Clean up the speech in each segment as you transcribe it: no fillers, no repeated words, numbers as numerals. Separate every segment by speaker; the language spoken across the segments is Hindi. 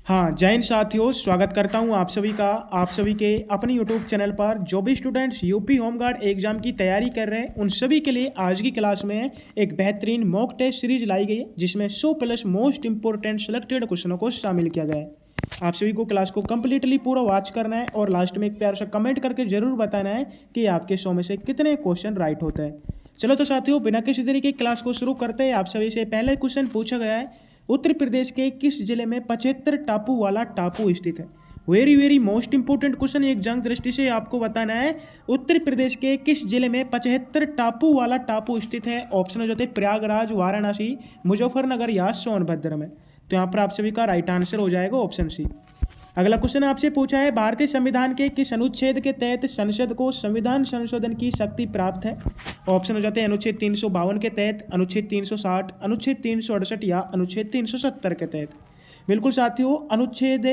Speaker 1: हाँ, जय हिंद साथियों, स्वागत करता हूँ आप सभी के अपने यूट्यूब चैनल पर। जो भी स्टूडेंट्स यूपी होमगार्ड एग्जाम की तैयारी कर रहे हैं उन सभी के लिए आज की क्लास में एक बेहतरीन मॉक टेस्ट सीरीज लाई गई है, जिसमें 100 प्लस मोस्ट इंपोर्टेंट सेलेक्टेड क्वेश्चनों को शामिल किया गया है। आप सभी को क्लास को कंप्लीटली पूरा वॉच करना है और लास्ट में एक प्यार सा कमेंट करके जरूर बताना है कि आपके 100 में से कितने क्वेश्चन राइट होते हैं। चलो तो साथियों, बिना किसी तरीके की क्लास को शुरू करते हैं। आप सभी से पहले क्वेश्चन पूछा गया है, उत्तर प्रदेश के किस जिले में 75 टापू वाला टापू स्थित है। Very very most important question exam दृष्टि से आपको बताना है, उत्तर प्रदेश के किस जिले में 75 टापू वाला टापू स्थित है। ऑप्शन हो जाते प्रयागराज, वाराणसी, मुजफ्फरनगर या सोनभद्र में। तो यहाँ पर आप सभी का राइट आंसर हो जाएगा ऑप्शन सी। अगला क्वेश्चन आपसे पूछा है, भारतीय संविधान के किस अनुच्छेद के तहत संसद को संविधान संशोधन की शक्ति प्राप्त है। ऑप्शन हो जाते हैं अनुच्छेद 352 के तहत, अनुच्छेद 360, अनुच्छेद 368 या अनुच्छेद 370 के तहत। बिल्कुल साथियों, अनुच्छेद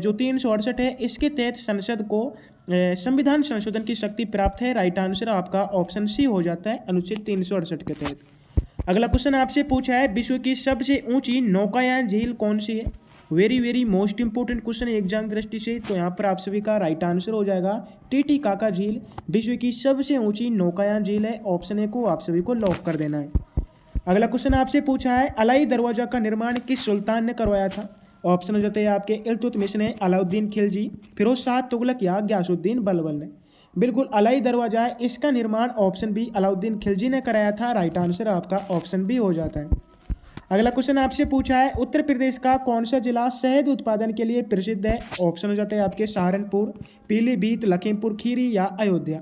Speaker 1: जो 368 है इसके तहत संसद को संविधान संशोधन की शक्ति प्राप्त है। राइट आंसर आपका ऑप्शन सी हो जाता है, अनुच्छेद 368 के तहत। अगला क्वेश्चन आपसे पूछा है, विश्व की सबसे ऊंची नौकायान झील कौन सी है। Very very most important question exam दृष्टि से। तो यहाँ पर आप सभी का राइट आंसर हो जाएगा टीटीकाका झील विश्व की सबसे ऊंची नौकायान झील है। ऑप्शन ए को आप सभी को लॉक कर देना है। अगला क्वेश्चन आपसे पूछा है, अलाई दरवाजा का निर्माण किस सुल्तान ने करवाया था। ऑप्शन हो जाते हैं आपके इल्तुतमिश ने, अलाउद्दीन खिलजी, फिरोज शाह तुगलक या गयासुद्दीन बलबल ने। बिल्कुल अलाई दरवाजा है, इसका निर्माण ऑप्शन बी अलाउद्दीन खिलजी ने कराया था। राइट आंसर आपका ऑप्शन बी हो जाता है। अगला क्वेश्चन आपसे पूछा है, उत्तर प्रदेश का कौन सा जिला शहद उत्पादन के लिए प्रसिद्ध है। ऑप्शन हो जाते हैं आपके सहारनपुर, पीलीभीत, लखीमपुर खीरी या अयोध्या।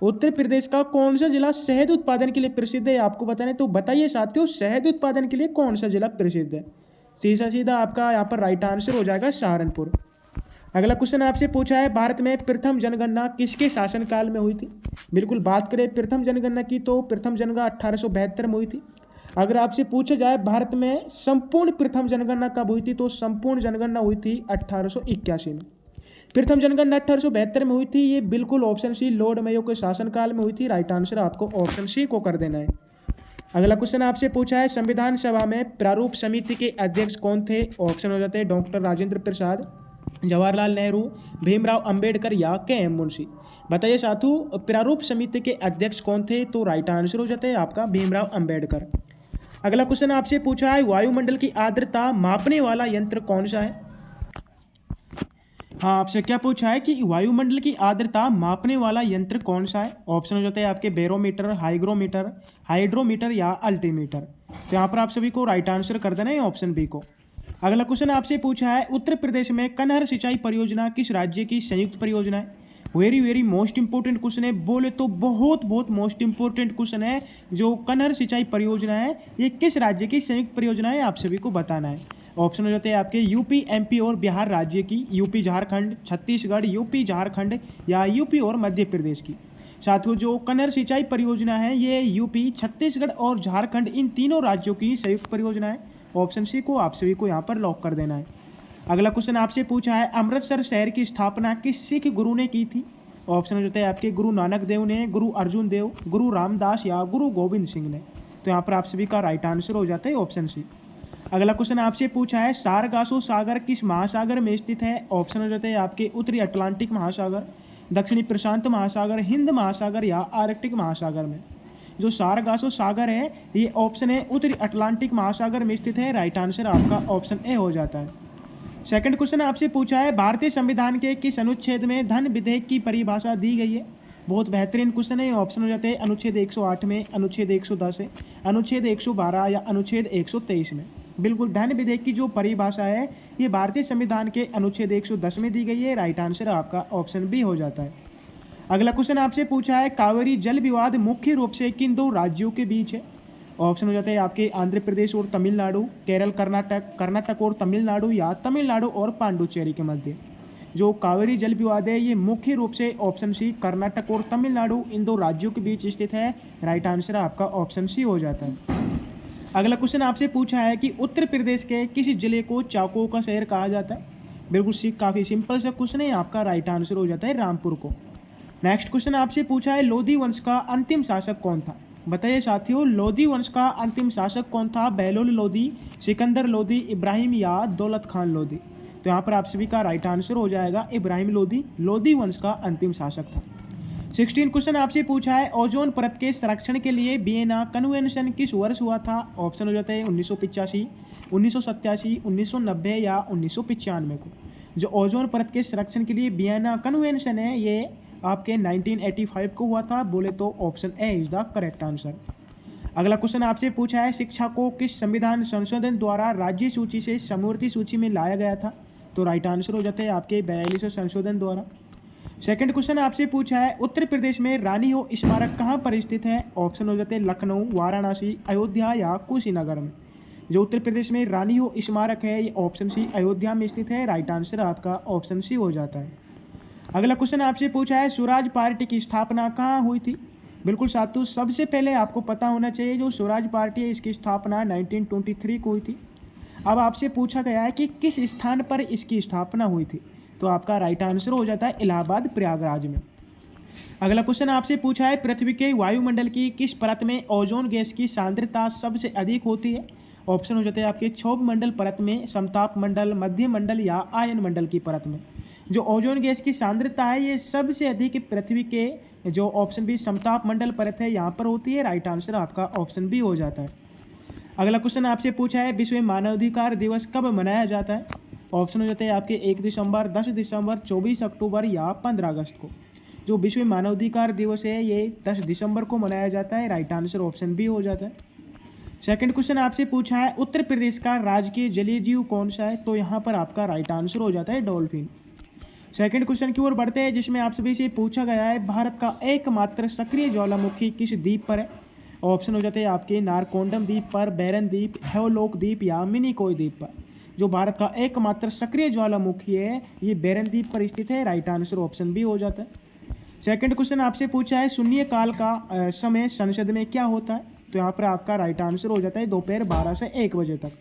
Speaker 1: उत्तर प्रदेश का कौन सा जिला शहद उत्पादन के लिए प्रसिद्ध है आपको बताना है। तो बताइए साथियों, शहद उत्पादन के लिए कौन सा जिला प्रसिद्ध है। सीधा सीधा आपका यहाँ पर राइट आंसर हो जाएगा सहारनपुर। अगला क्वेश्चन आपसे पूछा है, भारत में प्रथम जनगणना किसके शासनकाल में हुई थी। बिल्कुल बात करें प्रथम जनगणना की तो प्रथम जनगणना 1872 में हुई थी। अगर आपसे पूछा जाए भारत में संपूर्ण प्रथम जनगणना कब हुई थी, तो संपूर्ण जनगणना हुई थी 1881 में। प्रथम जनगणना 1872 में हुई थी। ये बिल्कुल ऑप्शन सी लॉर्ड मेयो के शासनकाल में हुई थी। राइट आंसर आपको ऑप्शन सी को कर देना है। अगला क्वेश्चन आपसे पूछा है, संविधान सभा में प्रारूप समिति के अध्यक्ष कौन थे। ऑप्शन हो जाते हैं डॉक्टर राजेंद्र प्रसाद, जवाहरलाल नेहरू, भीमराव अंबेडकर या के एम मुंशी। बताइए साथियों, प्रारूप समिति के अध्यक्ष कौन थे। तो राइट आंसर हो जाते हैं आपका भीमराव अंबेडकर। अगला क्वेश्चन आपसे पूछा है, वायुमंडल की आर्द्रता मापने वाला यंत्र कौन सा है। हाँ, आपसे क्या पूछा है कि वायुमंडल की आर्द्रता मापने वाला यंत्र कौन सा है। ऑप्शन हो जाते हैं आपके बैरोमीटर, हाइग्रोमीटर, हाइड्रोमीटर या अल्टीमीटर। तो यहाँ पर आप सभी को राइट आंसर कर देना है ऑप्शन बी को। अगला क्वेश्चन आपसे पूछा है, उत्तर प्रदेश में कनहर सिंचाई परियोजना किस राज्य की संयुक्त परियोजना है। Very very most important question है, बोले तो बहुत बहुत मोस्ट इंपोर्टेंट क्वेश्चन है। जो कनहर सिंचाई परियोजना है ये किस राज्य की संयुक्त परियोजना है आप सभी को बताना है। ऑप्शन हो जाते हैं आपके यूपी, एमपी और बिहार राज्य की, यूपी झारखंड, छत्तीसगढ़, यूपी झारखंड या यूपी और मध्य प्रदेश की। साथियों, जो कनहर सिंचाई परियोजना है ये यूपी, छत्तीसगढ़ और झारखंड इन तीनों राज्यों की संयुक्त परियोजना है। ऑप्शन सी को आप सभी को यहाँ पर लॉक कर देना है। अगला क्वेश्चन आपसे पूछा है, अमृतसर शहर की स्थापना किस सिख गुरु ने की थी। ऑप्शन हो जाते हैं आपके गुरु नानक देव ने, गुरु अर्जुन देव, गुरु रामदास या गुरु गोविंद सिंह ने। तो यहाँ पर आप सभी का राइट आंसर हो जाता है ऑप्शन सी। अगला क्वेश्चन आपसे पूछा है, सारगासो सागर किस महासागर में स्थित है। ऑप्शन हो जाते हैं आपके उत्तरी अटलांटिक महासागर, दक्षिणी प्रशांत महासागर, हिंद महासागर या आर्कटिक महासागर में। जो सारगासो सागर है ये ऑप्शन है उत्तरी अटलांटिक महासागर में स्थित है। राइट आंसर आपका ऑप्शन ए हो जाता है। सेकंड क्वेश्चन आपसे पूछा है, भारतीय संविधान के किस अनुच्छेद में धन विधेयक की परिभाषा दी गई है। बहुत बेहतरीन क्वेश्चन है। ऑप्शन हो जाते हैं अनुच्छेद 108 में, अनुच्छेद 110 है, अनुच्छेद 112 या अनुच्छेद 123 में। बिल्कुल धन विधेयक की जो परिभाषा है ये भारतीय संविधान के अनुच्छेद 110 में दी गई है। राइट आंसर आपका ऑप्शन बी हो जाता है। अगला क्वेश्चन आपसे पूछा है, कावेरी जल विवाद मुख्य रूप से किन दो राज्यों के बीच है। ऑप्शन हो जाते हैं आपके आंध्र प्रदेश और तमिलनाडु, केरल, कर्नाटक और तमिलनाडु या तमिलनाडु और पांडुचेरी के मध्य। जो कावेरी जल विवाद है ये मुख्य रूप से ऑप्शन सी कर्नाटक और तमिलनाडु इन दो राज्यों के बीच स्थित है। राइट आंसर आपका ऑप्शन सी हो जाता है। अगला क्वेश्चन आपसे पूछा है कि उत्तर प्रदेश के किस जिले को चाकों का शहर कहा जाता है। बिल्कुल काफ़ी सिंपल सा क्वेश्चन है, आपका राइट आंसर हो जाता है रामपुर को। नेक्स्ट क्वेश्चन आपसे पूछा है, लोधी वंश का अंतिम शासक कौन था। बताइए साथियों, लोधी वंश का अंतिम शासक कौन था। बहलोल लोधी, सिकंदर लोधी, इब्राहिम या दौलत खान लोधी। तो यहाँ पर आप सभी का राइट आंसर हो जाएगा इब्राहिम लोदी, लोदी वंश का अंतिम शासक था। 16 क्वेश्चन आपसे पूछा है, ओजोन परत के संरक्षण के लिए वियना कन्वेंशन किस वर्ष हुआ था? ऑप्शन हो जाता है 1985, 1987, 1990 या 1995 को। जो ओजोन परत के संरक्षण के लिए वियना कन्वेंशन है ये आपके 1985 को हुआ था। बोले तो option A is the correct answer. अगला क्वेश्चन आपसे पूछा है, शिक्षा को किस संविधान संशोधन द्वारा राज्य सूची से समवर्ती सूची में लाया गया था? तो राइट आंसर हो जाता है आपके 42वें संशोधन द्वारा। सेकंड क्वेश्चन आपसे पूछा है, उत्तर प्रदेश में रानी हो स्मारक कहाँ पर स्थित है? ऑप्शन हो जाते हैं लखनऊ, वाराणसी, अयोध्या या कुशीनगर में। जो उत्तर प्रदेश में रानी हो स्मारक है ये ऑप्शन सी अयोध्या में स्थित है। राइट आंसर आपका ऑप्शन सी हो जाता है। अगला क्वेश्चन आपसे पूछा है, स्वराज पार्टी की स्थापना कहाँ हुई थी? बिल्कुल साथियों, सबसे पहले आपको पता होना चाहिए जो स्वराज पार्टी है इसकी स्थापना 1923 को हुई थी। अब आपसे पूछा गया है कि किस स्थान पर इसकी स्थापना हुई थी, तो आपका राइट आंसर हो जाता है इलाहाबाद प्रयागराज में। अगला क्वेश्चन आपसे पूछा है, पृथ्वी के वायुमंडल की किस परत में ओजोन गैस की सांद्रता सबसे अधिक होती है? ऑप्शन हो जाते हैं आपके क्षोभ मंडल परत में, समताप मंडल, मध्य मंडल या आयन मंडल की परत में। जो ओजोन गैस की सांद्रता है ये सबसे अधिक पृथ्वी के जो ऑप्शन बी समताप मंडल परत है यहाँ पर होती है। राइट आंसर आपका ऑप्शन बी हो जाता है। अगला क्वेश्चन आपसे पूछा है, विश्व मानवाधिकार दिवस कब मनाया जाता है? ऑप्शन हो जाते हैं आपके 1 दिसंबर, 10 दिसंबर, 24 अक्टूबर या 15 अगस्त को। जो विश्व मानवाधिकार दिवस है ये 10 दिसंबर को मनाया जाता है। राइट आंसर ऑप्शन बी हो जाता है। सेकंड क्वेश्चन आपसे पूछा है, उत्तर प्रदेश का राजकीय जलीय जीव कौन सा है? तो यहाँ पर आपका राइट आंसर हो जाता है डॉल्फिन। सेकंड क्वेश्चन की ओर बढ़ते हैं जिसमें आप सभी से पूछा गया है, भारत का एकमात्र सक्रिय ज्वालामुखी किस द्वीप पर है? ऑप्शन हो जाते हैं आपके नारकोंडम द्वीप पर, बैरन द्वीप, हेवलॉक द्वीप या मिनिकॉय द्वीप पर। जो भारत का एकमात्र सक्रिय ज्वालामुखी है ये बैरन द्वीप पर स्थित है। राइट आंसर ऑप्शन बी हो जाता है। सेकंड क्वेश्चन आपसे पूछा है, शून्य काल का समय संसद में क्या होता है? तो यहाँ पर आपका राइट आंसर हो जाता है दोपहर 12 से 1 बजे तक।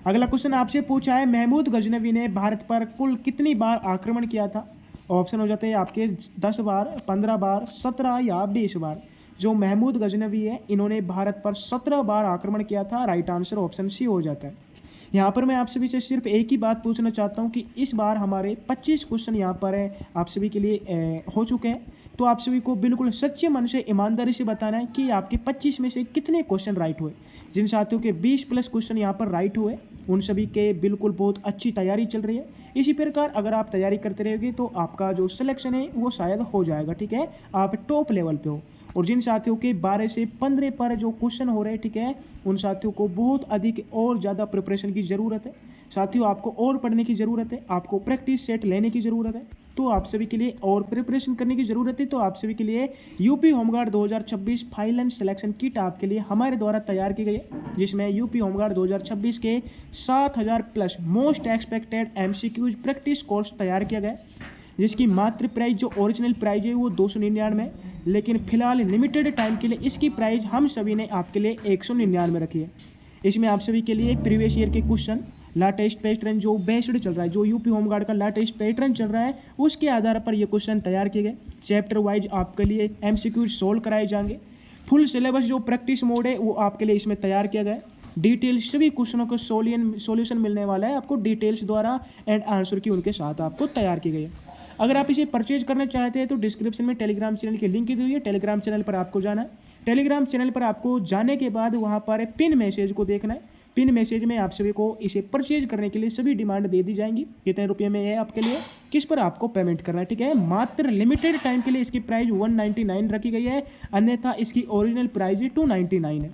Speaker 1: अगला क्वेश्चन आपसे पूछा है, महमूद गजनवी ने भारत पर कुल कितनी बार आक्रमण किया था? ऑप्शन हो जाते हैं आपके 10 बार, 15 बार, 17 या 20 बार। जो महमूद गजनवी है इन्होंने भारत पर 17 बार आक्रमण किया था। राइट आंसर ऑप्शन सी हो जाता है। यहाँ पर मैं आप सभी से सिर्फ एक ही बात पूछना चाहता हूँ कि इस बार हमारे 25 क्वेश्चन यहाँ पर आप सभी के लिए हो चुके हैं। तो आप सभी को बिल्कुल सच्चे मन से ईमानदारी से बताना है कि आपके 25 में से कितने क्वेश्चन राइट हुए। जिन साथियों के 20+ क्वेश्चन यहाँ पर राइट हुए उन सभी के बिल्कुल बहुत अच्छी तैयारी चल रही है। इसी प्रकार अगर आप तैयारी करते रहोगे तो आपका जो सिलेक्शन है वो शायद हो जाएगा। ठीक है, आप टॉप लेवल पे हो। और जिन साथियों के 12 से 15 पर जो क्वेश्चन हो रहे हैं, ठीक है, उन साथियों को बहुत अधिक और ज़्यादा प्रिपरेशन की ज़रूरत है। साथियों आपको और पढ़ने की ज़रूरत है, आपको प्रैक्टिस सेट लेने की ज़रूरत है। तो आप सभी के लिए और प्रिपरेशन करने की ज़रूरत है। तो आप सभी के लिए UP home guard 2026 final selection kit आपके लिए हमारे द्वारा तैयार की गई है, जिसमें यूपी होमगार्ड 2026 के 7000+ most expected MCQs practice course तैयार किया गया है, जिसकी मात्र प्राइस जो ओरिजिनल प्राइस है वो 299 है, लेकिन फिलहाल लिमिटेड टाइम के लिए इसकी प्राइस हम सभी ने आपके लिए 199 रखी है। इसमें आप सभी के लिए प्रीवियस ईयर के क्वेश्चन, लेटेस्ट पैटर्न जो बेस्ड चल रहा है, जो यूपी होमगार्ड का लेटेस्ट पैटर्न चल रहा है उसके आधार पर ये क्वेश्चन तैयार किए गए। चैप्टर वाइज आपके लिए MCQ सोल्व कराए जाएंगे। फुल सिलेबस जो प्रैक्टिस मोड है वो आपके लिए इसमें तैयार किया गया है। डिटेल सभी क्वेश्चनों को सॉल्यूशन मिलने वाला है आपको डिटेल्स द्वारा एंड आंसर की उनके साथ आपको तैयार की गई है। अगर आप इसे परचेज करना चाहते हैं तो डिस्क्रिप्शन में टेलीग्राम चैनल की लिंक दी हुई है। टेलीग्राम चैनल पर आपको जाना है। टेलीग्राम चैनल पर आपको जाने के बाद वहाँ पर पिन मैसेज को देखना है। पिन मैसेज में आप सभी को इसे परचेज करने के लिए सभी डिमांड दे दी जाएंगी, कितने रुपये में है आपके लिए, किस पर आपको पेमेंट करना है। ठीक है, मात्र लिमिटेड टाइम के लिए इसकी प्राइस 199 रखी गई है, अन्यथा इसकी ओरिजिनल प्राइस 299 है।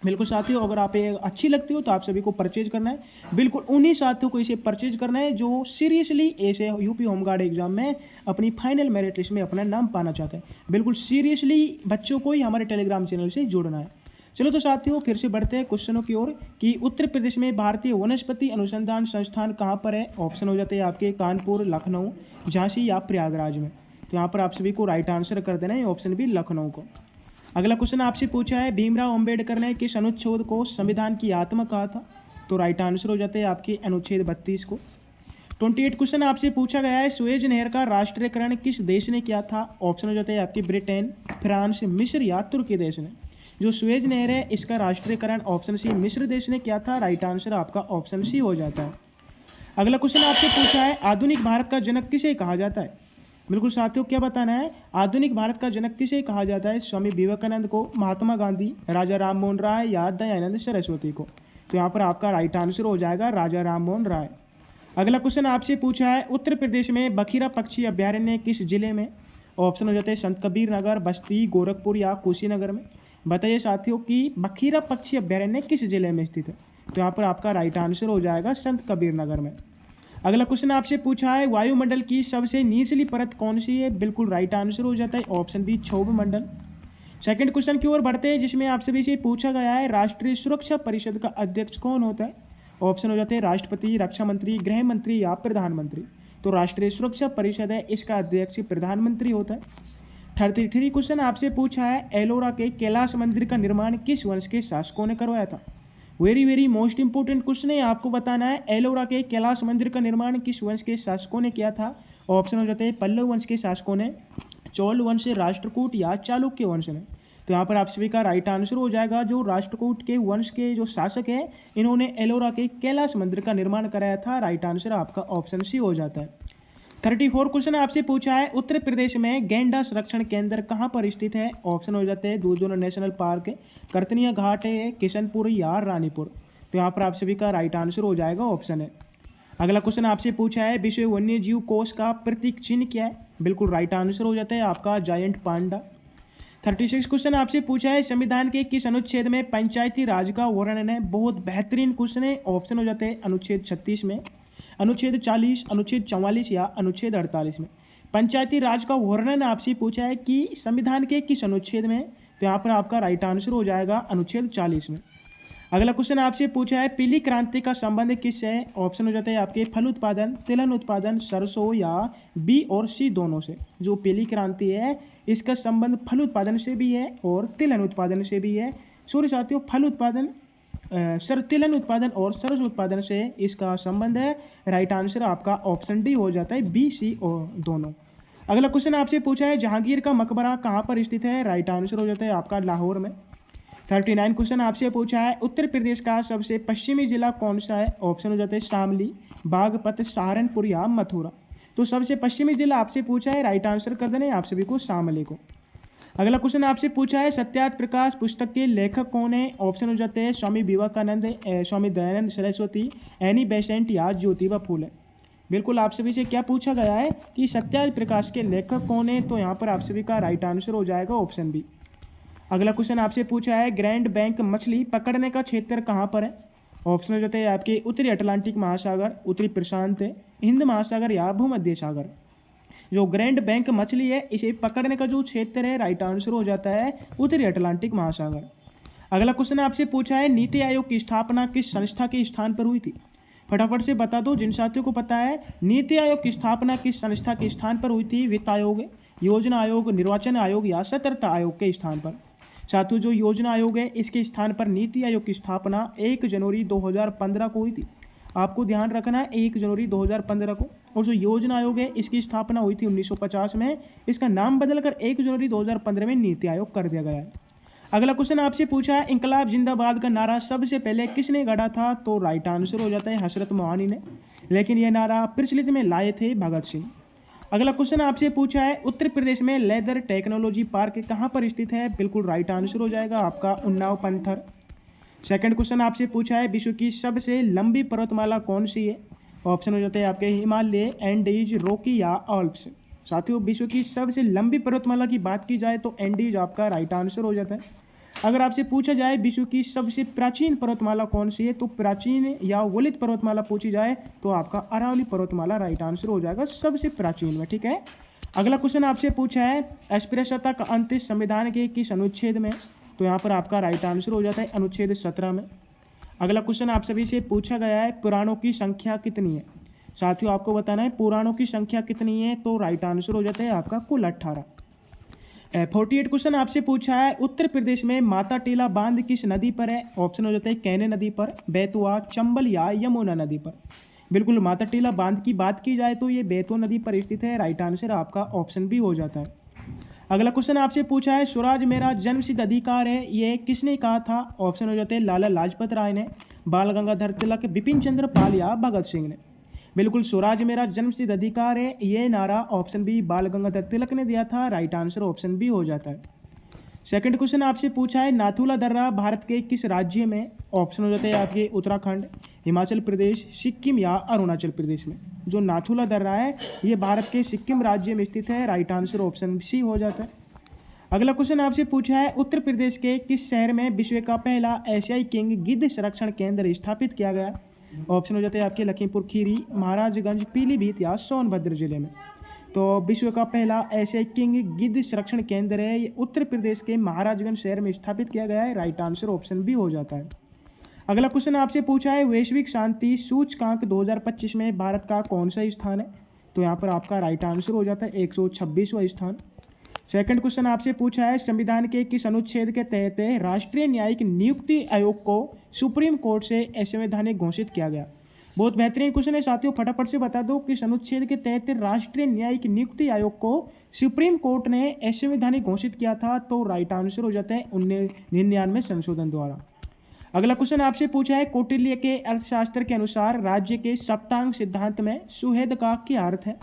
Speaker 1: बिल्कुल साथियों, अगर आप ये अच्छी लगती हो तो आप सभी को परचेज करना है। बिल्कुल उन्हीं साथियों को इसे परचेज करना है जो सीरियसली ऐसे यूपी होमगार्ड एग्जाम में अपनी फाइनल मेरिट लिस्ट में अपना नाम पाना चाहते हैं। बिल्कुल सीरियसली बच्चों को ही हमारे टेलीग्राम चैनल से जुड़ना है। चलो तो साथियों फिर से बढ़ते हैं क्वेश्चनों की ओर कि उत्तर प्रदेश में भारतीय वनस्पति अनुसंधान संस्थान कहाँ पर है। ऑप्शन हो जाते हैं आपके कानपुर, लखनऊ, झांसी या प्रयागराज में। तो यहाँ पर आप सभी को राइट आंसर कर देना है ऑप्शन बी लखनऊ को। अगला क्वेश्चन आपसे पूछा है, भीमराव अंबेडकर ने किस अनुच्छेद को संविधान की आत्मा कहा था। तो राइट आंसर हो जाते हैं आपके अनुच्छेद 32 को। 28 क्वेश्चन आपसे पूछा गया है, सुएज नहर का राष्ट्रीयकरण किस देश ने किया था। ऑप्शन हो जाते हैं आपके ब्रिटेन, फ्रांस, मिस्र या तुर्की देश ने। जो सुएज नहर है इसका राष्ट्रीयकरण ऑप्शन सी मिस्र देश ने किया था। राइट आंसर आपका ऑप्शन सी हो जाता है। अगला क्वेश्चन आपसे पूछा है आधुनिक भारत का जनक किसे कहा जाता है। बिल्कुल साथियों, क्या बताना है, आधुनिक भारत का जनक किसे कहा जाता है। स्वामी विवेकानंद को, महात्मा गांधी, राजा राम मोहन राय या दयानंद सरस्वती को। तो यहाँ पर आपका राइट आंसर हो जाएगा राजा राम मोहन राय। अगला क्वेश्चन आपसे पूछा है उत्तर प्रदेश में बखीरा पक्षी अभ्यारण्य किस जिले में। ऑप्शन हो जाते हैं संत कबीर नगर, बस्ती, गोरखपुर या कुशीनगर में। बताइए साथियों कि बखीरा पक्षी अभ्यारण्य किस जिले में स्थित है। तो यहाँ पर आपका राइट आंसर हो जाएगा संत कबीर नगर में। अगला क्वेश्चन आपसे पूछा है वायुमंडल की सबसे निचली परत कौन सी है। बिल्कुल राइट आंसर हो जाता है ऑप्शन बी, क्षोभ मंडल। सेकंड क्वेश्चन की ओर बढ़ते हैं, जिसमें आपसे भी से पूछा गया है राष्ट्रीय सुरक्षा परिषद का अध्यक्ष कौन होता है। ऑप्शन हो जाते हैं राष्ट्रपति, रक्षा मंत्री, गृह मंत्री या प्रधानमंत्री। तो राष्ट्रीय सुरक्षा परिषद है, इसका अध्यक्ष प्रधानमंत्री होता है। 33 क्वेश्चन आपसे पूछा है एलोरा के कैलाश मंदिर का निर्माण किस वंश के शासकों ने करवाया था। वेरी मोस्ट इंपोर्टेंट क्वेश्चन है, आपको बताना है एलोरा के कैलाश मंदिर का निर्माण किस वंश के शासकों ने किया था। ऑप्शन हो जाते हैं पल्लव वंश के शासकों ने, चोल वंश, राष्ट्रकूट या चालुक्य वंश ने। तो यहाँ पर आप सभी का राइट आंसर हो जाएगा जो राष्ट्रकूट के वंश के जो शासक हैं इन्होंने एलोरा के कैलाश मंदिर का निर्माण कराया था। राइट आंसर आपका ऑप्शन सी हो जाता है। 34 क्वेश्चन आपसे पूछा है उत्तर प्रदेश में गैंडा संरक्षण केंद्र कहाँ पर स्थित है। ऑप्शन हो जाते हैं दूधोना नेशनल पार्क, करतनिया घाट है, किशनपुर या रानीपुर। तो यहाँ पर आप सभी का राइट आंसर हो जाएगा ऑप्शन है। अगला क्वेश्चन आपसे पूछा है विश्व वन्य जीव कोष का प्रतीक चिन्ह क्या है। बिल्कुल राइट आंसर हो जाता है आपका जायंट पांडा। 36 क्वेश्चन आपसे पूछा है संविधान के किस अनुच्छेद में पंचायती राज का वर्णन है। बहुत बेहतरीन क्वेश्चन है। ऑप्शन हो जाते हैं अनुच्छेद 36 में, अनुच्छेद 40, अनुच्छेद 44 या अनुच्छेद 48 में। पंचायती राज का वर्णन आपसे पूछा है कि संविधान के किस अनुच्छेद में। तो यहाँ पर आपका राइट आंसर हो जाएगा अनुच्छेद 40 में। अगला क्वेश्चन आपसे पूछा है पीली क्रांति का संबंध किससे है। ऑप्शन हो जाते हैं आपके फल उत्पादन, तिलहन उत्पादन, सरसों या बी और सी दोनों से। जो पीली क्रांति है इसका संबंध फल उत्पादन से भी है और तिलहन उत्पादन से भी है। सॉरी साथियों, फल उत्पादन, तिलहन उत्पादन और सरसों उत्पादन से इसका संबंध है। राइट आंसर आपका ऑप्शन डी हो जाता है, बी, सी और दोनों। अगला क्वेश्चन आपसे पूछा है जहांगीर का मकबरा कहाँ पर स्थित है। राइट आंसर हो जाता है आपका लाहौर में। 39 क्वेश्चन आपसे पूछा है उत्तर प्रदेश का सबसे पश्चिमी जिला कौन सा है। ऑप्शन हो जाते हैं शामली, बागपत, सहारनपुर या मथुरा। तो सबसे पश्चिमी जिला आपसे पूछा है, राइट आंसर कर देना है आप सभी को शामली को। अगला क्वेश्चन आपसे पूछा है सत्यार्थ प्रकाश पुस्तक के लेखक कौन है। ऑप्शन हो जाते हैं स्वामी विवेकानंद, स्वामी दयानंद सरस्वती, एनी बेसेंट या ज्योतिबा फूले। बिल्कुल आप सभी से क्या पूछा गया है कि सत्यार्थ प्रकाश के लेखक कौन है। तो यहाँ पर आप सभी का राइट आंसर हो जाएगा ऑप्शन बी। अगला क्वेश्चन आपसे पूछा है ग्रैंड बैंक मछली पकड़ने का क्षेत्र कहाँ पर है। ऑप्शन हो जाते हैं आपके उत्तरी अटलांटिक महासागर, उत्तरी प्रशांत, हिंद महासागर या भूमध्य सागर। जो ग्रैंड बैंक मछली है इसे पकड़ने का जो क्षेत्र है राइट आंसर हो जाता है उत्तरी अटलांटिक महासागर। अगला क्वेश्चन आपसे पूछा है नीति आयोग की स्थापना किस संस्था के स्थान पर हुई थी। फटाफट से बता दो जिन साथियों को पता है नीति आयोग की स्थापना किस संस्था के स्थान पर हुई थी। वित्त आयोग, योजना आयोग, निर्वाचन आयोग या सतर्कता आयोग के स्थान पर। साथियों जो योजना आयोग है इसके स्थान पर नीति आयोग की स्थापना 1 जनवरी 2015 को हुई थी। आपको ध्यान रखना है 1 जनवरी 2015 को। और जो योजना आयोग है इसकी स्थापना हुई थी 1950 में। इसका नाम बदलकर 1 जनवरी 2015 में नीति आयोग कर दिया गया है। अगला क्वेश्चन आपसे पूछा है इंकलाब जिंदाबाद का नारा सबसे पहले किसने गढ़ा था। तो राइट आंसर हो जाता है हजरत मोहानी ने, लेकिन यह नारा प्रचलित में लाए थे भगत सिंह। अगला क्वेश्चन आपसे पूछा है उत्तर प्रदेश में लेदर टेक्नोलॉजी पार्क कहाँ पर स्थित है। बिल्कुल राइट आंसर हो जाएगा आपका उन्नाव पंथर। सेकंड क्वेश्चन आपसे पूछा है विश्व की सबसे लंबी पर्वतमाला कौन सी है। ऑप्शन हो जाते हैं आपके हिमालय, एंडीज, रॉकी या आल्प्स। साथियों विश्व की सबसे लंबी पर्वतमाला की बात की जाए तो एंडीज आपका राइट आंसर हो जाता है। अगर आपसे पूछा जाए विश्व की सबसे प्राचीन पर्वतमाला कौन सी है तो प्राचीन या वलित पर्वतमाला पूछी जाए तो आपका अरावली पर्वतमाला राइट आंसर हो जाएगा सबसे प्राचीन में। ठीक है। अगला क्वेश्चन आपसे पूछा है अस्पृश्यता का अंत संविधान के किस अनुच्छेद में। तो यहाँ पर आपका राइट आंसर हो जाता है अनुच्छेद 17 में। अगला क्वेश्चन आप सभी से पूछा गया है पुराणों की संख्या कितनी है। साथियों आपको बताना है पुराणों की संख्या कितनी है। तो राइट आंसर हो जाता है आपका कुल 18। 48 क्वेश्चन आपसे पूछा है उत्तर प्रदेश में माता टीला बांध किस नदी पर है। ऑप्शन हो जाते हैं कैने नदी पर, बेतवा, चंबल या यमुना नदी पर। बिल्कुल माता टीला बांध की बात की जाए तो ये बेतवा नदी पर स्थित है। राइट आंसर आपका ऑप्शन बी हो जाता है। अगला क्वेश्चन आपसे पूछा है स्वराज मेरा जन्मसिद्ध अधिकार है ये किसने कहा था। ऑप्शन हो जाते हैं लाला लाजपत राय ने, बाल गंगाधर तिलक, बिपिन चंद्र पाल या भगत सिंह ने। बिल्कुल, स्वराज मेरा जन्मसिद्ध अधिकार है, ये नारा ऑप्शन बी बाल गंगाधर तिलक ने दिया था। राइट आंसर ऑप्शन बी हो जाता है। सेकंड क्वेश्चन आपसे पूछा है, नाथुला दर्रा भारत के किस राज्य में? ऑप्शन हो जाते हैं आपके उत्तराखंड, हिमाचल प्रदेश, सिक्किम या अरुणाचल प्रदेश में। जो नाथुला दर्रा है ये भारत के सिक्किम राज्य में स्थित है। राइट आंसर ऑप्शन सी हो जाता है। अगला क्वेश्चन आपसे पूछा है, उत्तर प्रदेश के किस शहर में विश्व का पहला एशियाई किंग गिद्ध संरक्षण केंद्र स्थापित किया गया? ऑप्शन हो जाते हैं आपके लखीमपुर खीरी, महाराजगंज, पीलीभीत या सोनभद्र जिले में। तो विश्व का पहला एशियाई किंग गिद्ध संरक्षण केंद्र है ये उत्तर प्रदेश के महाराजगंज शहर में स्थापित किया गया है। राइट आंसर ऑप्शन बी हो जाता है। अगला क्वेश्चन आपसे पूछा है, वैश्विक शांति सूचकांक 2025 में भारत का कौन सा स्थान है? तो यहाँ पर आपका राइट आंसर हो जाता है 126वां स्थान। सेकंड क्वेश्चन आपसे पूछा है, संविधान के किस अनुच्छेद के तहत राष्ट्रीय न्यायिक नियुक्ति आयोग को सुप्रीम कोर्ट से असंवैधानिक घोषित किया गया? बहुत बेहतरीन क्वेश्चन है साथियों, फटाफट से बता दो किस अनुच्छेद के तहत राष्ट्रीय न्यायिक नियुक्ति आयोग को सुप्रीम कोर्ट ने असंवैधानिक घोषित किया था? तो राइट आंसर हो जाता है 1999 संशोधन द्वारा। अगला क्वेश्चन आपसे पूछा है, कौटिल्य के अर्थशास्त्र के अनुसार राज्य के सप्तांग सिद्धांत में सुहृद का क्या अर्थ है?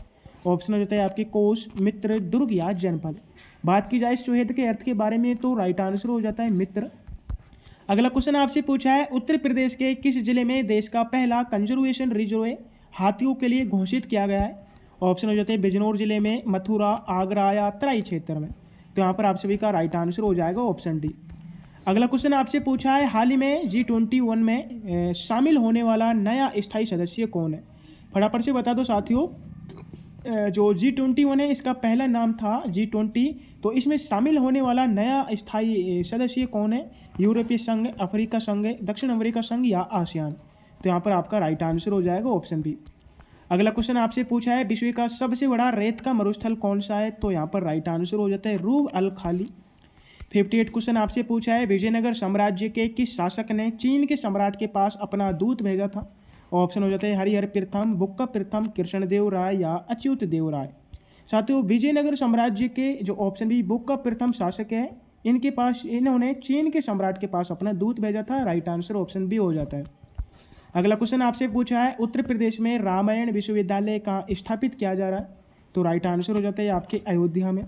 Speaker 1: ऑप्शन हो जाता है आपके कोष, मित्र, दुर्ग या जनपद। बात की जाए सुहृद के अर्थ के बारे में तो राइट आंसर हो जाता है मित्र। अगला क्वेश्चन आपसे पूछा है, उत्तर प्रदेश के किस जिले में देश का पहला कंजर्वेशन रिजर्व हाथियों के लिए घोषित किया गया है? ऑप्शन हो जाते हैं बिजनौर जिले में, मथुरा, आगरा या तराई क्षेत्र में। तो यहाँ पर आप सभी का राइट आंसर हो जाएगा ऑप्शन डी। अगला क्वेश्चन आपसे पूछा है, हाल ही में G21 में शामिल होने वाला नया स्थायी सदस्य कौन है? फटाफट से बता दो साथियों, जो G21 है इसका पहला नाम था G20, तो इसमें शामिल होने वाला नया स्थायी सदस्य कौन है? यूरोपीय संघ, अफ्रीका संघ, दक्षिण अमेरिका संघ या आसियान। तो यहाँ पर आपका राइट आंसर हो जाएगा ऑप्शन बी। अगला क्वेश्चन आपसे पूछा है, विश्व का सबसे बड़ा रेत का मरुस्थल कौन सा है? तो यहाँ पर राइट आंसर हो जाता है रूब अल खाली। 58 क्वेश्चन आपसे पूछा है, विजयनगर साम्राज्य के किस शासक ने चीन के सम्राट के पास अपना दूत भेजा था? ऑप्शन हो जाते हैं हरिहर प्रथम, बुक्का प्रथम, कृष्णदेव राय या अच्युत देव राय। साथियों, विजयनगर साम्राज्य के जो ऑप्शन बी बुक्का प्रथम शासक है, इन्होंने चीन के सम्राट के पास अपना दूत भेजा था। राइट आंसर ऑप्शन बी हो जाता है। अगला क्वेश्चन आपसे पूछा है, उत्तर प्रदेश में रामायण विश्वविद्यालय कहाँ स्थापित किया जा रहा है? तो राइट आंसर हो जाता है आपके अयोध्या में।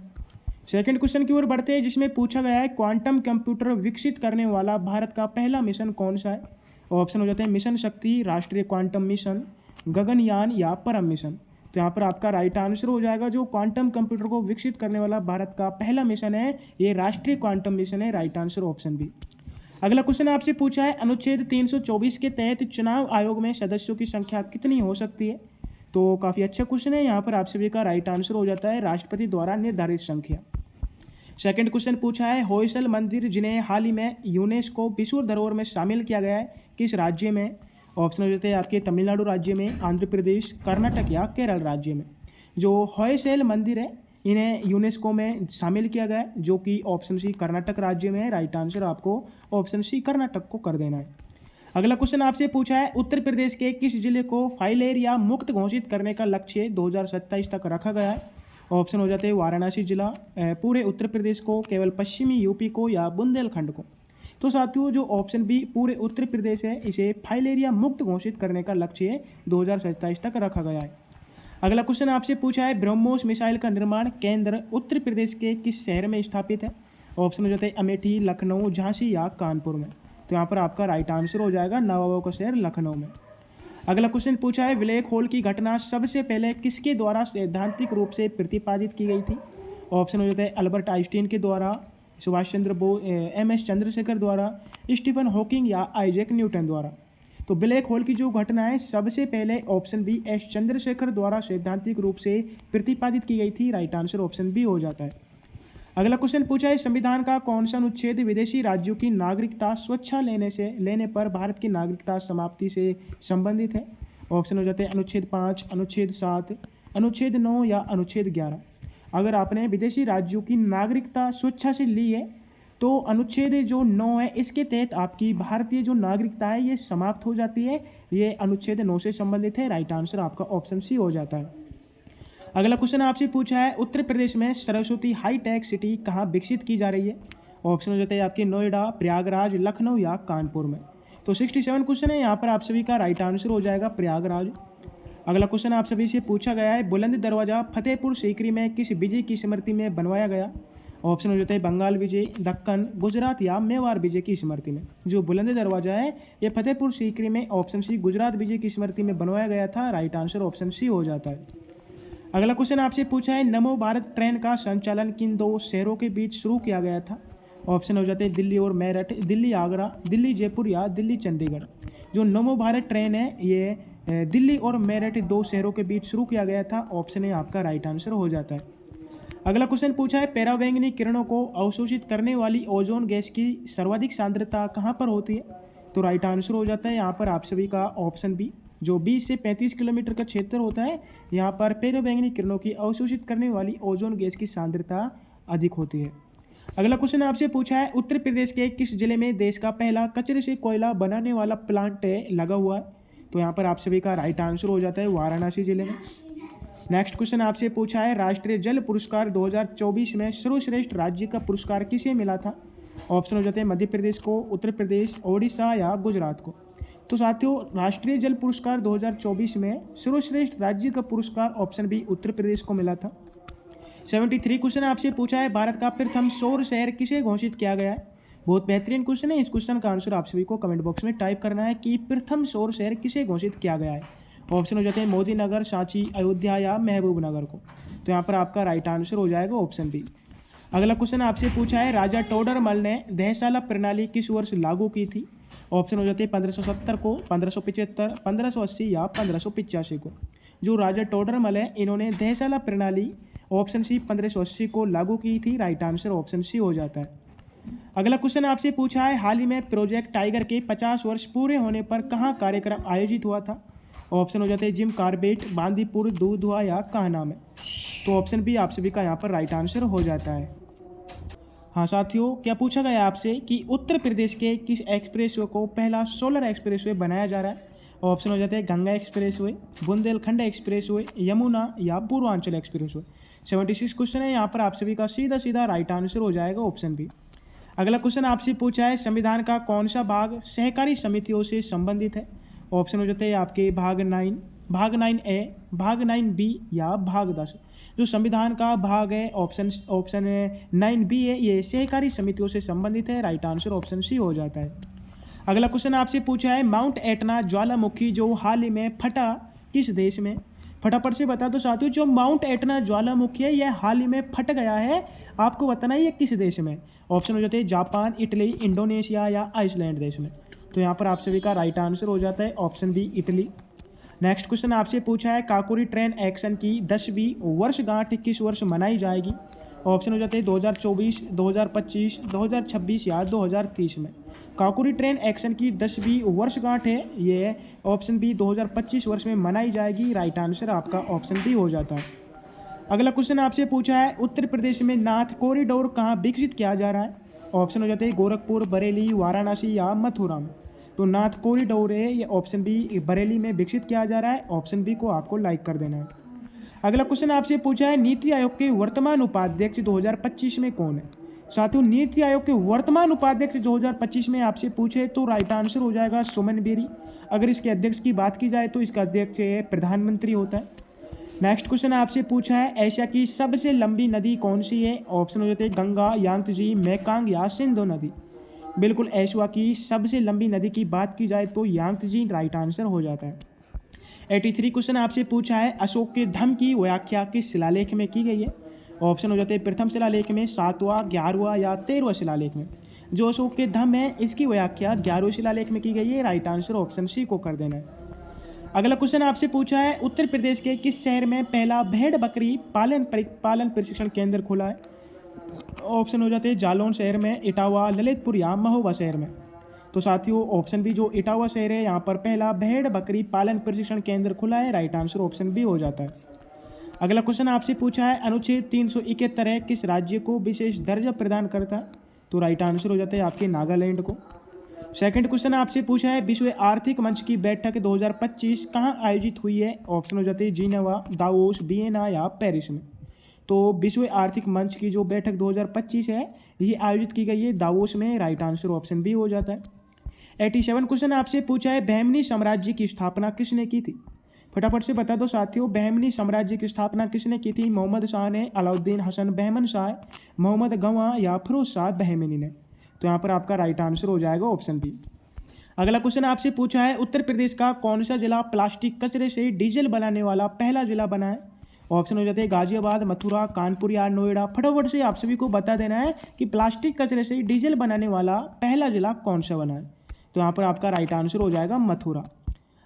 Speaker 1: सेकंड क्वेश्चन की ओर बढ़ते हैं, जिसमें पूछा गया है, क्वांटम कंप्यूटर विकसित करने वाला भारत का पहला मिशन कौन सा है? ऑप्शन हो जाते हैं मिशन शक्ति, राष्ट्रीय क्वांटम मिशन, गगनयान या परम मिशन। तो यहाँ पर आपका राइट आंसर हो जाएगा, जो क्वांटम कंप्यूटर को विकसित करने वाला भारत का पहला मिशन है ये राष्ट्रीय क्वांटम मिशन है। Right answer option B. अगला क्वेश्चन आपसे पूछा है, अनुच्छेद 324 के तहत चुनाव आयोग में सदस्यों की संख्या कितनी हो सकती है? तो काफ़ी अच्छा क्वेश्चन है, यहाँ पर आप सभी का राइट आंसर हो जाता है राष्ट्रपति द्वारा निर्धारित संख्या। सेकंड क्वेश्चन पूछा है, होयसल मंदिर जिन्हें हाल ही में यूनेस्को विश्व धरोहर में शामिल किया गया है किस राज्य में? ऑप्शन हो जाते हैं आपके तमिलनाडु राज्य में, आंध्र प्रदेश, कर्नाटक या केरल राज्य में। जो होयसल मंदिर है इन्हें यूनेस्को में शामिल किया गया है, जो कि ऑप्शन सी कर्नाटक राज्य में है। राइट आंसर आपको ऑप्शन सी कर्नाटक को कर देना है। अगला क्वेश्चन आपसे पूछा है, उत्तर प्रदेश के किस जिले को फाइलेरिया मुक्त घोषित करने का लक्ष्य 2027 तक रखा गया है? ऑप्शन हो जाते हैं वाराणसी जिला, पूरे उत्तर प्रदेश को, केवल पश्चिमी यूपी को या बुंदेलखंड को। तो साथियों, जो ऑप्शन बी पूरे उत्तर प्रदेश है इसे फाइलेरिया मुक्त घोषित करने का लक्ष्य 2027 तक रखा गया है। अगला क्वेश्चन आपसे पूछा है, ब्रह्मोस मिसाइल का निर्माण केंद्र उत्तर प्रदेश के किस शहर में स्थापित है? ऑप्शन हो जाते हैं अमेठी, लखनऊ, झांसी या कानपुर में। तो यहाँ पर आपका राइट आंसर हो जाएगा नवाबों का शहर लखनऊ में। अगला क्वेश्चन पूछा है, ब्लैक होल की घटना सबसे पहले किसके द्वारा सैद्धांतिक रूप से प्रतिपादित की गई थी? ऑप्शन हो जाता है अल्बर्ट आइंस्टीन के द्वारा, सुभाष चंद्र बोस, MS चंद्रशेखर द्वारा, स्टीफन हॉकिंग या आइजैक न्यूटन द्वारा। तो ब्लैक होल की जो घटना है सबसे पहले ऑप्शन बी S चंद्रशेखर द्वारा सैद्धांतिक रूप से प्रतिपादित की गई थी। राइट आंसर ऑप्शन बी हो जाता है। अगला क्वेश्चन पूछा है, संविधान का कौन सा अनुच्छेद विदेशी राज्यों की नागरिकता स्वेच्छा लेने पर भारत की नागरिकता समाप्ति से संबंधित है? ऑप्शन हो जाते हैं अनुच्छेद 5, अनुच्छेद 7, अनुच्छेद 9 या अनुच्छेद 11। अगर आपने विदेशी राज्यों की नागरिकता स्वेच्छा से ली है तो अनुच्छेद जो 9 है इसके तहत आपकी भारतीय जो नागरिकता है ये समाप्त हो जाती है। ये अनुच्छेद 9 से संबंधित है। राइट आंसर आपका ऑप्शन सी हो जाता है। अगला क्वेश्चन आपसे पूछा है, उत्तर प्रदेश में सरस्वती हाईटेक सिटी कहाँ विकसित की जा रही है? ऑप्शन हो जाते हैं आपके नोएडा, प्रयागराज, लखनऊ या कानपुर में। तो 67 क्वेश्चन है, यहाँ पर आप सभी का राइट आंसर हो जाएगा प्रयागराज। अगला क्वेश्चन आप सभी से पूछा गया है, बुलंद दरवाज़ा फतेहपुर सीकरी में किस विजय की स्मृति में बनवाया गया? ऑप्शन हो जाते हैं बंगाल विजय, दक्कन, गुजरात या मेवाड़ विजय की स्मृति में। जो बुलंद दरवाज़ा है ये फतेहपुर सीकरी में ऑप्शन सी गुजरात विजय की स्मृति में बनवाया गया था। राइट आंसर ऑप्शन सी हो जाता है। अगला क्वेश्चन आपसे पूछा है, नमो भारत ट्रेन का संचालन किन दो शहरों के बीच शुरू किया गया था? ऑप्शन हो जाते हैं दिल्ली और मेरठ, दिल्ली आगरा, दिल्ली जयपुर या दिल्ली चंडीगढ़। जो नमो भारत ट्रेन है ये दिल्ली और मेरठ दो शहरों के बीच शुरू किया गया था। ऑप्शन ए आपका राइट आंसर हो जाता है। अगला क्वेश्चन पूछा है, पराबैंगनी किरणों को अवशोषित करने वाली ओजोन गैस की सर्वाधिक सांद्रता कहाँ पर होती है? तो राइट आंसर हो जाता है यहाँ पर आप सभी का ऑप्शन बी। जो 20 से 35 किलोमीटर का क्षेत्र होता है यहाँ पर पराबैंगनी किरणों की अवशोषित करने वाली ओजोन गैस की सांद्रता अधिक होती है। अगला क्वेश्चन आपसे पूछा है, उत्तर प्रदेश के किस जिले में देश का पहला कचरे से कोयला बनाने वाला प्लांट लगा हुआ है? तो यहाँ पर आप सभी का राइट आंसर हो जाता है वाराणसी जिले में। नेक्स्ट क्वेश्चन आपसे पूछा है, राष्ट्रीय जल पुरस्कार 2024 में सर्वश्रेष्ठ राज्य का पुरस्कार किसे मिला था? ऑप्शन हो जाते हैं मध्य प्रदेश को, उत्तर प्रदेश, ओडिशा या गुजरात को। तो साथियों राष्ट्रीय जल पुरस्कार 2024 में सर्वश्रेष्ठ राज्य का पुरस्कार ऑप्शन बी उत्तर प्रदेश को मिला था। 73 क्वेश्चन आपसे पूछा है, भारत का प्रथम सौर शहर किसे घोषित किया गया है? बहुत बेहतरीन क्वेश्चन है। इस क्वेश्चन का आंसर आप सभी को कमेंट बॉक्स में टाइप करना है कि प्रथम सौर शहर किसे घोषित किया गया है। ऑप्शन हो जाते हैं मोदी नगर, सांची, अयोध्या या महबूब नगर को। तो यहाँ पर आपका राइट आंसर हो जाएगा ऑप्शन बी। अगला क्वेश्चन आपसे पूछा है, राजा टोडरमल ने दहशाला प्रणाली किस वर्ष लागू की थी? ऑप्शन हो जाते हैं 1570 को, 1575, 1580 या 1585 को। जो राजा टोडरमल है इन्होंने दहशाला प्रणाली ऑप्शन सी 1580 को लागू की थी। राइट आंसर ऑप्शन सी हो जाता है। अगला क्वेश्चन आपसे पूछा है, हाल ही में प्रोजेक्ट टाइगर के 50 वर्ष पूरे होने पर कहाँ कार्यक्रम आयोजित हुआ था? ऑप्शन हो जाते हैं जिम कार्बेट, बांदीपुर, दूधवा या कान्हा में। तो ऑप्शन बी आप सभी का यहाँ पर राइट आंसर हो जाता है। हाँ साथियों, क्या पूछा गया आपसे कि उत्तर प्रदेश के किस एक्सप्रेसवे को पहला सोलर एक्सप्रेसवे बनाया जा रहा है? ऑप्शन हो जाते हैं गंगा एक्सप्रेसवे, बुंदेलखंड एक्सप्रेसवे, यमुना या पूर्वांचल एक्सप्रेसवे। 76 क्वेश्चन है, यहाँ पर आप सभी का सीधा सीधा राइट आंसर हो जाएगा ऑप्शन बी। अगला क्वेश्चन आपसे पूछा है, संविधान का कौन सा भाग सहकारी समितियों से संबंधित है? ऑप्शन हो जाते हैं आपके भाग 9, भाग 9A, भाग 9B या भाग 10। जो संविधान का भाग है ऑप्शन 9B है, ये सहकारी समितियों से संबंधित है। राइट आंसर ऑप्शन सी हो जाता है। अगला क्वेश्चन आपसे पूछा है, माउंट एटना ज्वालामुखी जो हाल ही में फटा किस देश में? फटाफट से बता दो साथियों, जो माउंट एटना ज्वालामुखी है यह हाल ही में फट गया है, आपको बताना है ये किस देश में। ऑप्शन हो जाते हैं जापान, इटली, इंडोनेशिया या आइसलैंड देश में। तो यहाँ पर आप सभी का राइट आंसर हो जाता है option B Italy. Next question आपसे पूछा है, काकोरी ट्रेन एक्शन की 10वीं वर्षगांठ किस वर्ष मनाई जाएगी? ऑप्शन हो जाते हैं 2024, 2025, 2026 या 2030 में। काकोरी ट्रेन एक्शन की 10वीं वर्षगांठ है ये ऑप्शन बी 2025 वर्ष में मनाई जाएगी। राइट आंसर आपका ऑप्शन बी हो जाता है। अगला क्वेश्चन आपसे पूछा है, उत्तर प्रदेश में नाथ कॉरिडोर कहाँ विकसित किया जा रहा है? ऑप्शन हो जाते हैं गोरखपुर, बरेली, वाराणसी या मथुरा में। तो नाथ कॉरिडोर है ये ऑप्शन बी बरेली में विकसित किया जा रहा है। ऑप्शन बी को आपको लाइक कर देना है। अगला क्वेश्चन आपसे पूछा है, नीति आयोग के वर्तमान उपाध्यक्ष 2025 में कौन है? साथियों नीति आयोग के वर्तमान उपाध्यक्ष 2025 में आपसे पूछे तो राइट आंसर हो जाएगा सुमन बेरी। अगर इसके अध्यक्ष की बात की जाए तो इसका अध्यक्ष प्रधानमंत्री होता है। नेक्स्ट क्वेश्चन आपसे पूछा है, एशिया की सबसे लंबी नदी कौन सी है? ऑप्शन हो जाते हैं गंगा, यांगत्जे, मेकांग या सिंधु नदी। बिल्कुल एशिया की सबसे लंबी नदी की बात की जाए तो यांगत्जे राइट आंसर हो जाता है। 83 क्वेश्चन आपसे पूछा है, अशोक के धम्म की व्याख्या किस शिलालेख में की गई है? ऑप्शन हो जाते हैं प्रथम शिलालेख में, 7वां, 11वां या 13वां शिलालेख में। जो अशोक के धम्म है इसकी व्याख्या 11वें शिलालेख में की गई है। राइट आंसर ऑप्शन सी को कर देना है। अगला क्वेश्चन आपसे पूछा है, उत्तर प्रदेश के किस शहर में पहला भेड़ बकरी पालन प्रशिक्षण केंद्र खुला है? ऑप्शन हो जाते हैं जालौन शहर में, इटावा, ललितपुर या महोबा शहर में। तो साथियों ऑप्शन बी जो इटावा शहर है यहाँ पर पहला भेड़ बकरी पालन प्रशिक्षण केंद्र खुला है। राइट आंसर ऑप्शन बी हो जाता है। अगला क्वेश्चन आपसे पूछा है, अनुच्छेद 371 किस राज्य को विशेष दर्जा प्रदान करता है? तो राइट आंसर हो जाता है आपके नागालैंड को। सेकंड क्वेश्चन आपसे पूछा है, विश्व आर्थिक मंच की बैठक 2025 कहाँ आयोजित हुई है? ऑप्शन हो जाते हैं जिनेवा, दावोस, वियना या पेरिस में। तो विश्व आर्थिक मंच की जो बैठक 2025 है ये आयोजित की गई है दावोस में। राइट आंसर ऑप्शन बी हो जाता है। 87 क्वेश्चन आपसे पूछा है, बहमनी साम्राज्य की स्थापना किसने की थी? फटाफट से बता दो साथियों, बहमनी साम्राज्य की स्थापना किसने की थी? मोहम्मद शाह ने, अलाउद्दीन हसन बहमन शाह, मोहम्मद गवां या फिरोज शाह बहमनी ने। तो यहाँ पर आपका राइट आंसर हो जाएगा ऑप्शन बी। अगला क्वेश्चन आपसे पूछा है, उत्तर प्रदेश का कौन सा जिला प्लास्टिक कचरे से डीजल बनाने वाला पहला जिला बना है? ऑप्शन हो जाते हैं गाजियाबाद, मथुरा, कानपुर या नोएडा। फटाफट से आप सभी को बता देना है कि प्लास्टिक कचरे से डीजल बनाने वाला पहला जिला कौन सा बना है। तो यहाँ पर आपका राइट आंसर हो जाएगा मथुरा।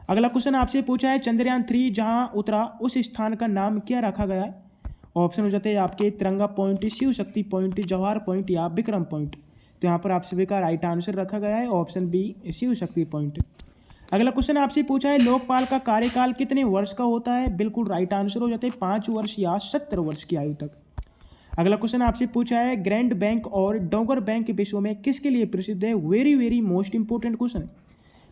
Speaker 1: अगला क्वेश्चन आपसे पूछा है, चंद्रयान 3 जहां उतरा उस स्थान का नाम क्या रखा गया है? ऑप्शन हो जाते हैं आपके तिरंगा point, Shiv Shakti point, Jawahar point या विक्रम पॉइंट। तो यहाँ पर आप सभी का राइट आंसर रखा गया है option B, Shiv Shakti point. अगला क्वेश्चन आपसे पूछा है, लोकपाल का कार्यकाल कितने वर्ष का होता है? बिल्कुल राइट आंसर हो जाते हैं 5 वर्ष या 70 वर्ष की आयु तक। अगला क्वेश्चन आपसे पूछा है, ग्रैंड बैंक और डोंगर बैंक विश्व में किसके लिए प्रसिद्ध है? Very very most important question है।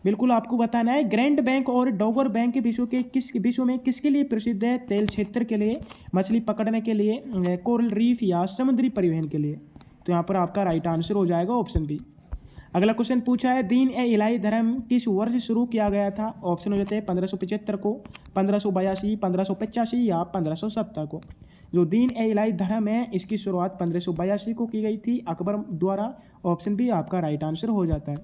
Speaker 1: बिल्कुल आपको बताना है, ग्रैंड बैंक और डोंगर बैंक विश्व में किसके लिए प्रसिद्ध है? तेल क्षेत्र के लिए, मछली पकड़ने के लिए, कोरल रीफ या समुद्री परिवहन के लिए। तो यहाँ पर आपका राइट आंसर हो जाएगा ऑप्शन बी। अगला क्वेश्चन पूछा है, दीन ए इलाही धर्म किस वर्ष शुरू किया गया था? ऑप्शन हो जाते हैं 1575 को, 1582, 1585 या 1570 को। जो दीन ए इलाही धर्म है इसकी शुरुआत 1582 को की गई थी अकबर द्वारा। ऑप्शन बी आपका राइट आंसर हो जाता है।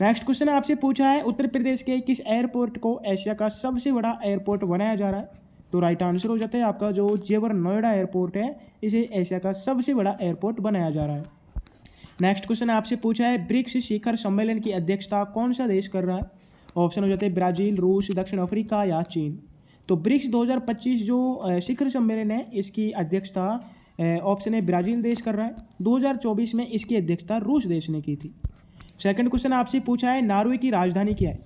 Speaker 1: नेक्स्ट क्वेश्चन आपसे पूछा है, उत्तर प्रदेश के किस एयरपोर्ट को एशिया का सबसे बड़ा एयरपोर्ट बनाया जा रहा है? तो राइट आंसर हो जाता है आपका जो जेवर नोएडा एयरपोर्ट है, इसे एशिया का सबसे बड़ा एयरपोर्ट बनाया जा रहा है। नेक्स्ट क्वेश्चन आपसे पूछा है, ब्रिक्स शिखर सम्मेलन की अध्यक्षता कौन सा देश कर रहा है? ऑप्शन हो जाते हैं ब्राजील, रूस, दक्षिण अफ्रीका या चीन। तो ब्रिक्स 2025 जो शिखर सम्मेलन है इसकी अध्यक्षता ऑप्शन है ब्राजील देश कर रहा है। 2024 में इसकी अध्यक्षता रूस देश ने की थी। सेकंड क्वेश्चन आपसे पूछा है, नॉर्वे की राजधानी क्या है?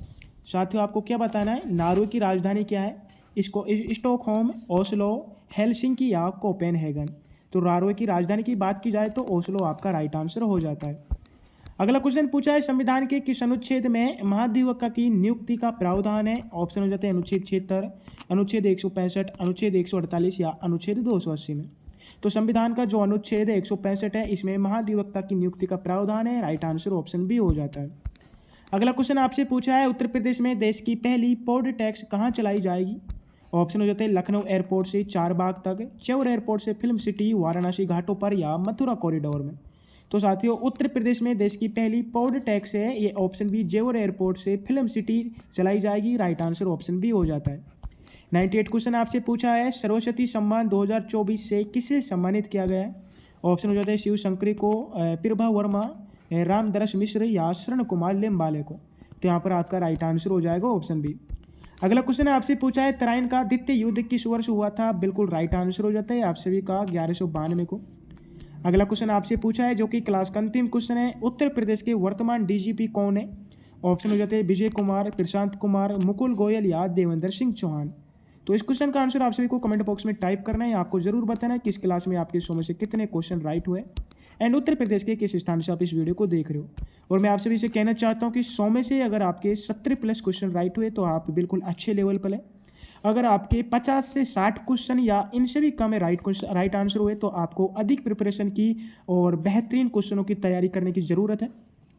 Speaker 1: साथियों आपको क्या बताना है, नॉर्वे की राजधानी क्या है? इसको स्टॉकहोम, ओस्लो, हेलसिंकी या कोपेनहेगन। तो नॉर्वे की राजधानी की बात की जाए तो ओस्लो आपका राइट आंसर हो जाता है। अगला क्वेश्चन पूछा है, संविधान के किस अनुच्छेद में महाधिवक्ता की नियुक्ति का प्रावधान है? ऑप्शन हो जाते हैं अनुच्छेद 76, अनुच्छेद 165, अनुच्छेद 148 या अनुच्छेद 280 में। तो संविधान का जो अनुच्छेद 165 है इसमें महाधिवक्ता की नियुक्ति का प्रावधान है। राइट आंसर ऑप्शन बी हो जाता है। अगला क्वेश्चन आपसे पूछा है, उत्तर प्रदेश में देश की पहली पोर्ट टैक्स कहाँ चलाई जाएगी? ऑप्शन हो जाते हैं लखनऊ एयरपोर्ट से चारबाग तक, चौर एयरपोर्ट से फिल्म सिटी, वाराणसी घाटों पर या मथुरा कॉरिडोर में। तो साथियों उत्तर प्रदेश में देश की पहली पोर्ट टैक्स है ये ऑप्शन बी, जेवर एयरपोर्ट से फिल्म सिटी चलाई जाएगी। राइट आंसर ऑप्शन बी हो जाता है। 98 क्वेश्चन आपसे पूछा है, सरस्वती सम्मान 2024 से किसे सम्मानित किया गया है? ऑप्शन हो जाते हैं शिव शंकरी को, प्रभा वर्मा, रामदरस मिश्र या शरण कुमार लिम्बाले को। तो यहाँ पर आपका राइट आंसर हो जाएगा ऑप्शन बी। अगला क्वेश्चन आपसे पूछा है, तराइन का द्वितीय युद्ध किस वर्ष हुआ था? बिल्कुल राइट आंसर हो जाता है आप सभी का 1192 को। अगला क्वेश्चन आपसे पूछा है जो कि क्लास का अंतिम क्वेश्चन है, उत्तर प्रदेश के वर्तमान डीजीपी कौन है? ऑप्शन हो जाते हैं विजय कुमार, प्रशांत कुमार, मुकुल गोयल या देवेंद्र सिंह चौहान। तो इस क्वेश्चन का आंसर आप सभी को कमेंट बॉक्स में टाइप करना है। आपको जरूर बताना है कि इस क्लास में आपके 100 में से कितने क्वेश्चन राइट हुए एंड उत्तर प्रदेश के किस स्थान से आप इस वीडियो को देख रहे हो। और मैं आप सभी से कहना चाहता हूँ कि 100 में से अगर आपके 70+ क्वेश्चन राइट हुए तो आप बिल्कुल अच्छे लेवल पर हैं। अगर आपके 50 से 60 क्वेश्चन या इनसे भी कम राइट आंसर हुए तो आपको अधिक प्रिपरेशन की और बेहतरीन क्वेश्चनों की तैयारी करने की ज़रूरत है।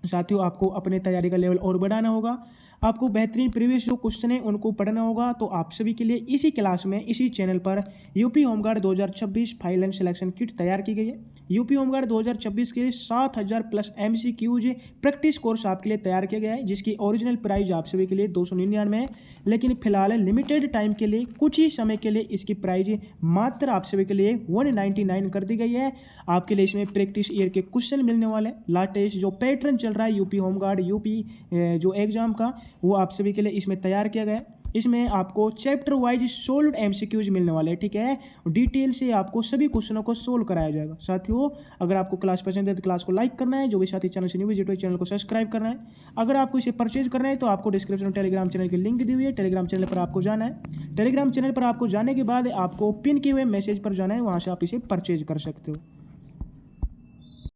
Speaker 1: साथियों आपको अपने तैयारी का लेवल और बढ़ाना होगा, आपको बेहतरीन प्रीवियस जो क्वेश्चन है उनको पढ़ना होगा। तो आप सभी के लिए इसी क्लास में इसी चैनल पर UP home guard 2026 file and selection kit तैयार की गई है। यूपी होमगार्ड 2026 के 7000+ MCQs प्रैक्टिस कोर्स आपके लिए तैयार किया गया है, जिसकी ओरिजिनल प्राइस आप सभी के लिए 299 है, लेकिन फिलहाल लिमिटेड टाइम के लिए कुछ ही समय के लिए इसकी प्राइस मात्र आप सभी के लिए 199 कर दी गई है। आपके लिए इसमें प्रैक्टिस ईयर के क्वेश्चन मिलने वाले, लेटेस्ट जो पैटर्न चल रहा है यूपी होमगार्ड यूपी जो एग्जाम का वो आप सभी के लिए इसमें तैयार किया गया है। इसमें आपको चैप्टर वाइज सोल्व MCQs मिलने वाले हैं, ठीक है। डिटेल से आपको सभी क्वेश्चनों को सोल्व कराया जाएगा। साथियों अगर आपको क्लास पसंद है तो क्लास को लाइक करना है, जो भी साथी चैनल से न्यू विजिट हुए चैनल को सब्सक्राइब करना है। अगर आपको इसे परचेज करना है तो आपको डिस्क्रिप्शन में टेलीग्राम चैनल की लिंक दी हुई है, टेलीग्राम चैनल पर आपको जाना है। टेलीग्राम चैनल पर आपको जाने के बाद आपको पिन किए हुए मैसेज पर जाना है, वहाँ से आप इसे परचेज कर सकते हो।